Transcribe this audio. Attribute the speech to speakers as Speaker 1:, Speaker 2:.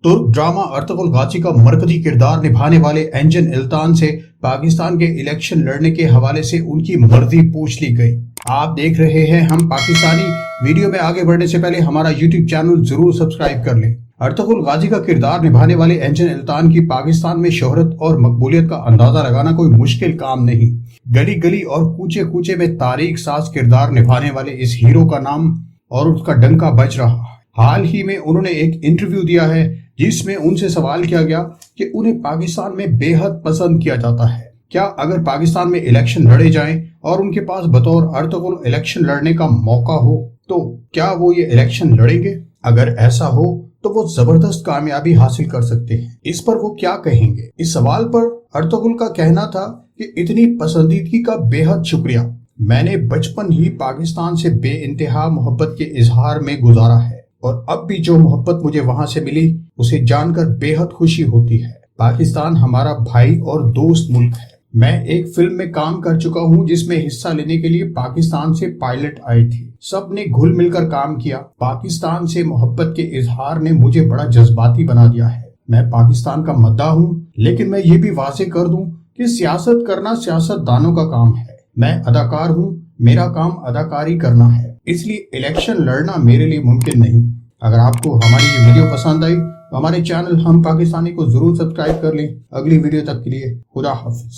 Speaker 1: तुर्क drama Ertugrul गाजी का मरकजी किरदार निभाने वाले एंजन इल्तान से पाकिस्तान के इलेक्शन लड़ने के हवाले से उनकी मर्जी पूछ ली गई। आप देख रहे हैं हम पाकिस्तानी। वीडियो में आगे बढ़ने से पहले हमारा यूट्यूब चैनल जरूर सब्सक्राइब कर लें। अर्तुगरुल गाजी का किरदार निभाने वाले एंजन इल्तान की पाकिस्तान में शोहरत और मकबूलियत का अंदाजा लगाना कोई मुश्किल काम नहीं। गली गली और कूचे कूचे में तारीख साज किरदार निभाने वाले इस हीरो का नाम और उसका डंका बज रहा है। हाल ही में उन्होंने एक इंटरव्यू दिया है जिसमें उनसे सवाल किया गया कि उन्हें पाकिस्तान में बेहद पसंद किया जाता है। क्या अगर पाकिस्तान में इलेक्शन लड़े जाएं और उनके पास बतौर अर्तुगरुल इलेक्शन लड़ने का मौका हो तो क्या वो ये इलेक्शन लड़ेंगे? अगर ऐसा हो तो वो जबरदस्त कामयाबी हासिल कर सकते हैं। इस पर वो क्या कहेंगे? इस सवाल पर अर्तुगरुल का कहना था कि इतनी पसंदीदगी का बेहद शुक्रिया। मैंने बचपन ही पाकिस्तान से बेइंतहा मोहब्बत के इजहार में गुजारा है और अब भी जो मोहब्बत मुझे वहां से मिली उसे जानकर बेहद खुशी होती है। पाकिस्तान हमारा भाई और दोस्त मुल्क है। मैं एक फिल्म में काम कर चुका हूं जिसमें हिस्सा लेने के लिए पाकिस्तान से पायलट आए थे। सब ने घुल मिलकर काम किया। पाकिस्तान से मोहब्बत के इजहार ने मुझे बड़ा जज्बाती बना दिया है। मैं पाकिस्तान का मद्दाह हूं, लेकिन मैं ये भी वाज़ेह कर दूं कि सियासत करना सियासतदानों का काम है। मैं अदाकार हूं, मेरा काम अदाकारी करना है, इसलिए इलेक्शन लड़ना मेरे लिए मुमकिन नहीं। अगर आपको हमारी ये वीडियो पसंद आई तो हमारे चैनल हम पाकिस्तानी को जरूर सब्सक्राइब कर लें। अगली वीडियो तक के लिए खुदा हाफिज।